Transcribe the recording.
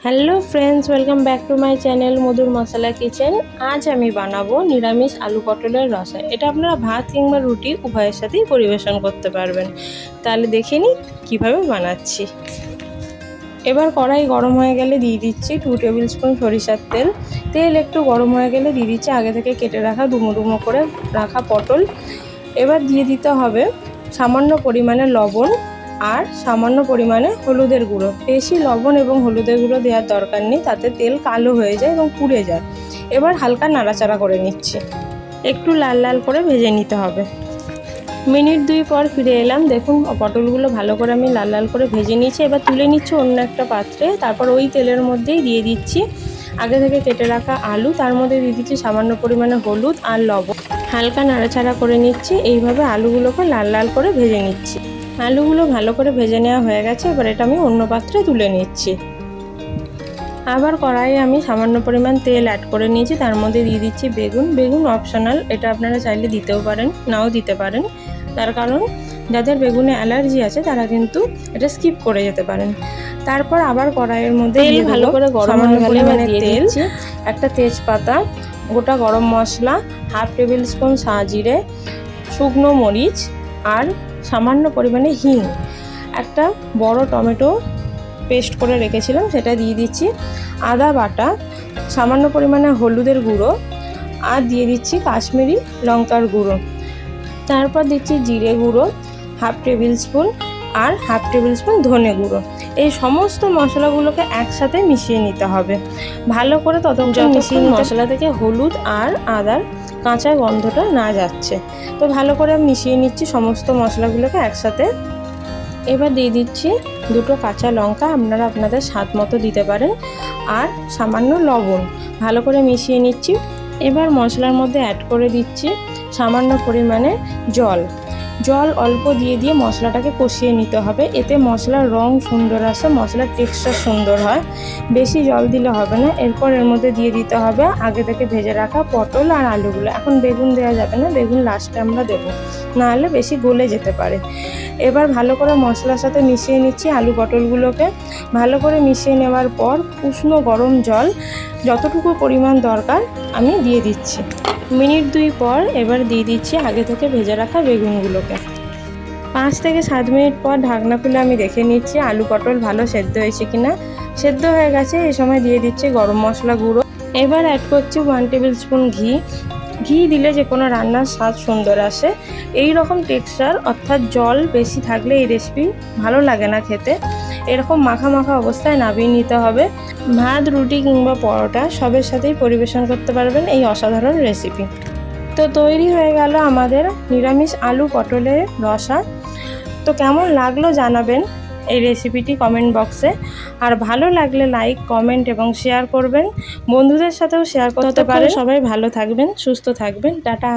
Hello friends, welcome back to my channel মধুর মশলা kitchen. আজ আমি বানাবো নিরামিষ আলু পটলের রসা। এটা আপনারা ভাত কিংবা রুটি উভয়ের সাথেই পরিবেশন করতে পারবেন। তাহলে দেখে নিই কীভাবে বানাচ্ছি। এবার কড়াই গরম হয়ে গেলে দিয়ে দিচ্ছি 2 টেবিল স্পুন সরিষার তেল। তেল একটু গরম হয়ে গেলে দিয়ে দিচ্ছি আগে থেকে কেটে রাখা ডুমো ডুমো করে রাখা পটল। এবার দিয়ে দিতে হবে সামান্য পরিমাণে লবণ আর সামান্য পরিমাণে হলুদের গুঁড়ো। বেশি লবণ এবং হলুদের গুঁড়ো দেওয়ার দরকার নেই, তাতে তেল কালো হয়ে যায় এবং পুড়ে যায়। এবার হালকা নাড়াচাড়া করে নিচ্ছি, একটু লাল লাল করে ভেজে নিতে হবে। মিনিট 2 পর ফিরে এলাম। দেখুন পটলগুলো ভালো করে আমি লাল লাল করে ভেজে নিয়েছি। এবার তুলে নিচ্ছি অন্য একটা পাত্রে। তারপর ওই তেলের মধ্যেই দিয়ে দিচ্ছি আগে থেকে কেটে রাখা আলু। তার মধ্যে দিয়ে দিচ্ছি সামান্য পরিমাণে হলুদ আর লবণ। হালকা নাড়াচাড়া করে নিচ্ছি। এইভাবে আলুগুলোকে লাল লাল করে ভেজে নিচ্ছি। আলুগুলো ভালো করে ভেজে নেওয়া হয়ে গেছে। এবার এটা আমি অন্য পাত্রে তুলে নিচ্ছি। আবার কড়াইয়ে আমি সামান্য পরিমাণ তেল অ্যাড করে নিয়েছি। তার মধ্যে দিয়ে দিচ্ছি বেগুন অপশনাল, এটা আপনারা চাইলে দিতেও পারেন, নাও দিতে পারেন। তার কারণ যাদের বেগুনে অ্যালার্জি আছে তারা কিন্তু এটা স্কিপ করে যেতে পারেন। তারপর আবার কড়াইয়ের মধ্যে তেল ভালো করে গরম হয়ে গেলে দিয়ে দিচ্ছি একটা তেজপাতা, গোটা গরম মশলা, হাফ টেবিল স্পুন জিরে, শুকনো মরিচ আর সামান্য পরিমাণে হিং, একটা বড় টমেটো পেস্ট করে রেখেছিলাম সেটা দিয়ে দিচ্ছি, আদা বাটা, সামান্য পরিমাণে হলুদের গুঁড়ো আর দিয়ে দিচ্ছি কাশ্মীরি লঙ্কার গুঁড়ো। তারপর দিচ্ছি জিরে গুঁড়ো হাফ টেবিল স্পুন আর হাফ টেবিল স্পুন ধনে গুঁড়ো। এই সমস্ত মশলাগুলোকে একসাথে মিশিয়ে নিতে হবে ভালো করে, ততক্ষণ মিশিয়ে মশলা থেকে হলুদ আর আদার কাঁচা গন্ধটা না যাচ্ছে। তো ভালো করে মিশিয়ে নিচ্ছি সমস্ত মশলাগুলোকে একসাথে। এবার দিয়ে দিচ্ছি 2 কাঁচা লঙ্কা, আপনারা আপনাদের স্বাদ মতো দিতে পারেন, আর সামান্য লবণ। ভালো করে মিশিয়ে নিচ্ছি। এবার মশলার মধ্যে অ্যাড করে দিচ্ছি সামান্য পরিমাণে জল অল্প দিয়ে মশলাটাকে কষিয়ে নিতে হবে। এতে মশলার রং সুন্দর আসে, মশলার টেক্সচার সুন্দর হয়। বেশি জল দিলে হবে না। এরপর এর মধ্যে দিয়ে দিতে হবে আগে থেকে ভেজে রাখা পটল আর আলুগুলো। এখন বেগুন দেওয়া যাবে না, বেগুন লাস্টে আমরা দেবো, নাহলে বেশি গলে যেতে পারে। এবার ভালো করে মশলার সাথে মিশিয়ে নিচ্ছি আলু পটলগুলোকে। ভালো করে মিশিয়ে নেওয়ার পর উষ্ণ গরম জল যতটুকু পরিমাণ দরকার আমি দিয়ে দিচ্ছি। মিনিট 2 পর এবার দিয়ে দিচ্ছি আগে থেকে ভেজে রাখা বেগুনগুলোকে। 5 থেকে 7 মিনিট পর ঢাকনা খুলে আমি দেখে নিচ্ছি আলু পটল ভালো সেদ্ধ হয়েছে কিনা। সেদ্ধ হয়ে গেছে। এই সময় দিয়ে দিচ্ছি গরম মশলা গুঁড়ো। এবার অ্যাড করছি 1 টেবিল স্পুন ঘি দিলে যে কোনো রান্নার স্বাদ সুন্দর আসে। এই রকম টেক্সচার অর্থাৎ জল বেশি থাকলে এই রেসিপি ভালো লাগে না খেতে। এরকম মাখা মাখা অবস্থায় নামিয়ে নিতে হবে। ভাত, রুটি কিংবা পরোটা সবের সাথেই পরিবেশন করতে পারবেন এই অসাধারণ রেসিপি। তো তৈরি হয়ে গেল আমাদের নিরামিষ আলু পটলের রসা। তো কেমন লাগলো জানাবেন এই রেসিপিটি কমেন্ট বক্সে। আর ভালো লাগলে লাইক, কমেন্ট এবং শেয়ার করবেন। বন্ধুদের সাথেও শেয়ার করতে পারেন। সবাই ভালো থাকবেন, সুস্থ থাকবেন। টাটা।